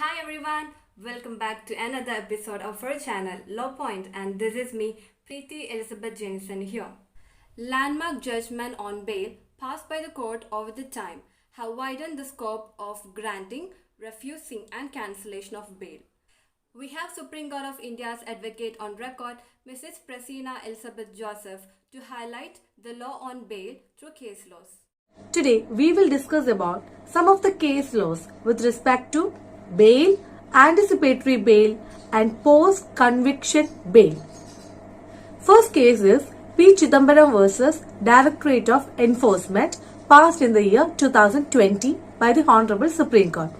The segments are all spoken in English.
Hi everyone, welcome back to another episode of our channel Law Point, and this is me Preeti Elizabeth Jensen here. Landmark judgment on bail passed by the court over the time have widened the scope of granting, refusing and cancellation of bail. We have Supreme Court of India's advocate on record, Mrs. Presina Elizabeth Joseph, to highlight the law on bail through case laws. Today we will discuss about some of the case laws with respect to bail, anticipatory bail and post-conviction bail. First case is P. Chidambaram versus Directorate of Enforcement, passed in the year 2020 by the Honorable Supreme Court.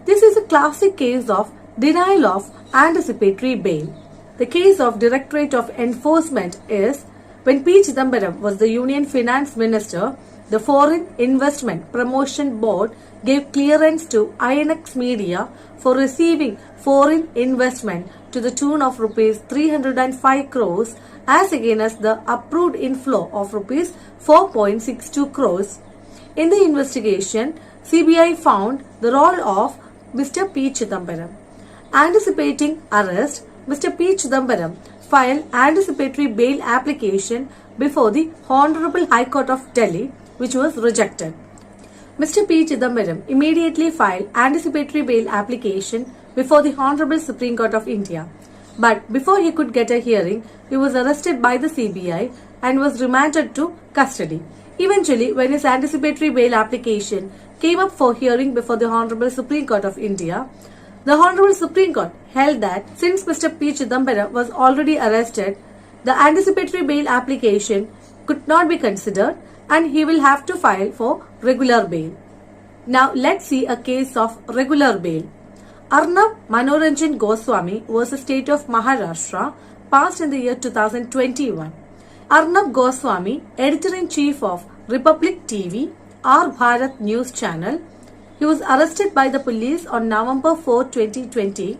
This is a classic case of denial of anticipatory bail. The case of Directorate of Enforcement is when P. Chidambaram was the Union Finance Minister. The Foreign Investment Promotion Board gave clearance to INX Media for receiving foreign investment to the tune of rupees 305 crores as against the approved inflow of rupees 4.62 crores. In the investigation, CBI found the role of Mr. P. Chidambaram. Anticipating arrest, Mr. P. Chidambaram filed anticipatory bail application before the Honorable High Court of Delhi, which was rejected. Mr. P. Chidambaram immediately filed anticipatory bail application before the Honorable Supreme Court of India. But before he could get a hearing, he was arrested by the CBI and was remanded to custody. Eventually, when his anticipatory bail application came up for hearing before the Honorable Supreme Court of India, the Honorable Supreme Court held that since Mr. P. Chidambaram was already arrested, the anticipatory bail application could not be considered and he will have to file for regular bail. Now let's see a case of regular bail. Arnab Manoranjan Goswami versus State of Maharashtra, passed in the year 2021. Arnab Goswami, editor-in-chief of Republic TV, R Bharat News Channel, he was arrested by the police on November 4, 2020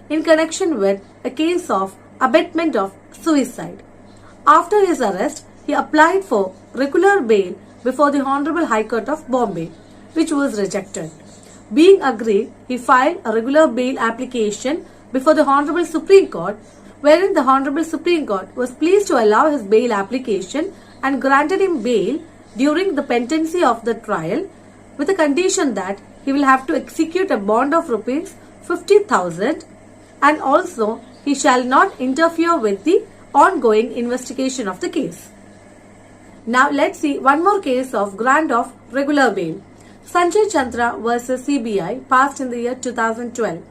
in connection with a case of abetment of suicide. After his arrest, he applied for regular bail before the Honorable High Court of Bombay, which was rejected. Being agreed, he filed a regular bail application before the Honorable Supreme Court, wherein the Honorable Supreme Court was pleased to allow his bail application and granted him bail during the pendency of the trial, with the condition that he will have to execute a bond of rupees 50,000 and also he shall not interfere with the ongoing investigation of the case. Now let's see one more case of grant of regular bail. Sanjay Chandra versus CBI, passed in the year 2012.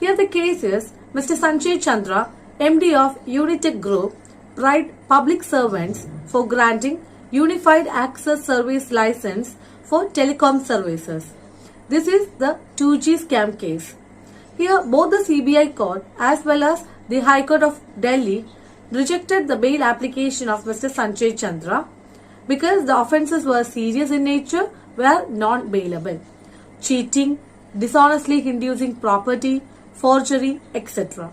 Here the case is Mr. Sanjay Chandra, MD of Unitech Group, tried public servants for granting Unified Access Service license for telecom services. This is the 2G scam case. Here both the CBI court as well as the High Court of Delhi rejected the bail application of Mr. Sanjay Chandra because the offences were serious in nature, were non-bailable. Cheating, dishonestly inducing property, forgery, etc.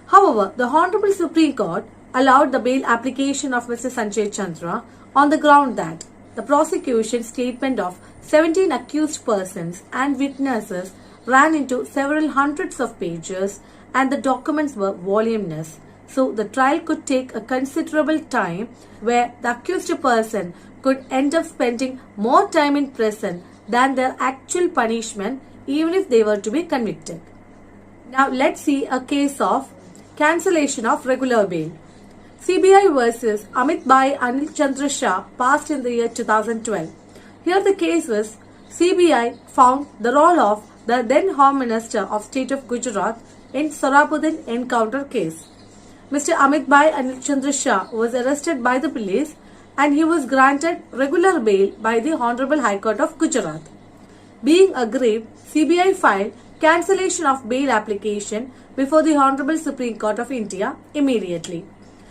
However, the Honorable Supreme Court allowed the bail application of Mr. Sanjay Chandra on the ground that the prosecution statement of 17 accused persons and witnesses ran into several hundreds of pages and the documents were voluminous. So the trial could take a considerable time where the accused person could end up spending more time in prison than their actual punishment even if they were to be convicted. Now let's see a case of cancellation of regular bail. CBI versus Amit Bhai Anil Chandra Shah, passed in the year 2012. Here the case was CBI found the role of the then Home Minister of State of Gujarat in Sorabuddin encounter case. Mr. Amit Bhai Anil Chandra Shah was arrested by the police and he was granted regular bail by the Honorable High Court of Gujarat. Being aggrieved, CBI filed cancellation of bail application before the Honorable Supreme Court of India immediately.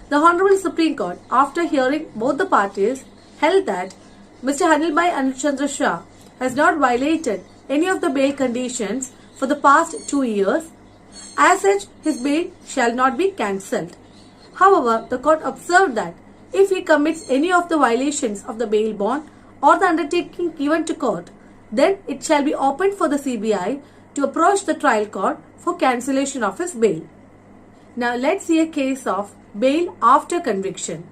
The Honorable Supreme Court, after hearing both the parties, held that Mr. Anil Bhai Anil Chandra Shah has not violated any of the bail conditions for the past 2 years. As such, his bail shall not be cancelled. However, the court observed that if he commits any of the violations of the bail bond or the undertaking given to court, then it shall be open for the CBI to approach the trial court for cancellation of his bail. Now let's see a case of bail after conviction.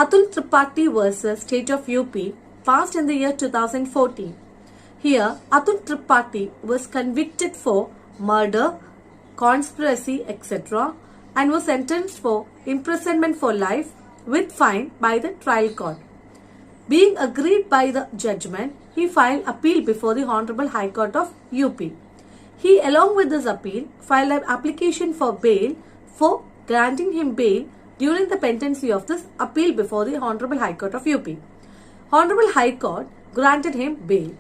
Atul Tripathi versus State of UP passed in the year 2014. Here, Atul Tripathi was convicted for murder, conspiracy, etc. and was sentenced for imprisonment for life with fine by the trial court. Being agreed by the judgment, he filed appeal before the Honorable High Court of UP. He, along with this appeal, filed an application for bail for granting him bail during the pendency of this appeal before the Honorable High Court of UP. Honorable High Court granted him bail.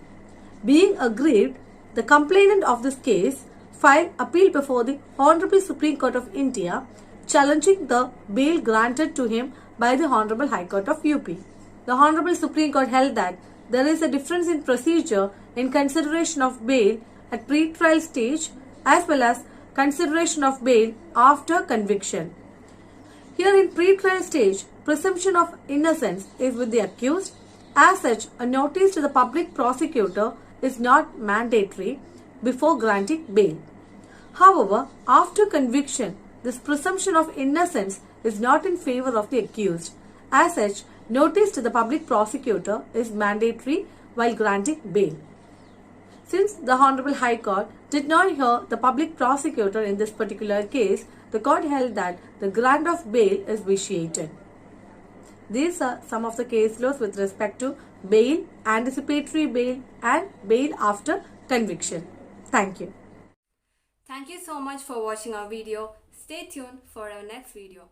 Being aggrieved, the complainant of this case filed appeal before the Honorable Supreme Court of India challenging the bail granted to him by the Honorable High Court of UP. The Honorable Supreme Court held that there is a difference in procedure in consideration of bail at pre-trial stage as well as consideration of bail after conviction. Here in pre-trial stage, presumption of innocence is with the accused. As such, a notice to the public prosecutor is not mandatory before granting bail. However, after conviction, this presumption of innocence is not in favor of the accused. As such, notice to the public prosecutor is mandatory while granting bail. Since the Honorable High Court did not hear the public prosecutor in this particular case, the court held that the grant of bail is vitiated. These are some of the case laws with respect to bail, anticipatory bail and bail after conviction. Thank you. Thank you so much for watching our video. Stay tuned for our next video.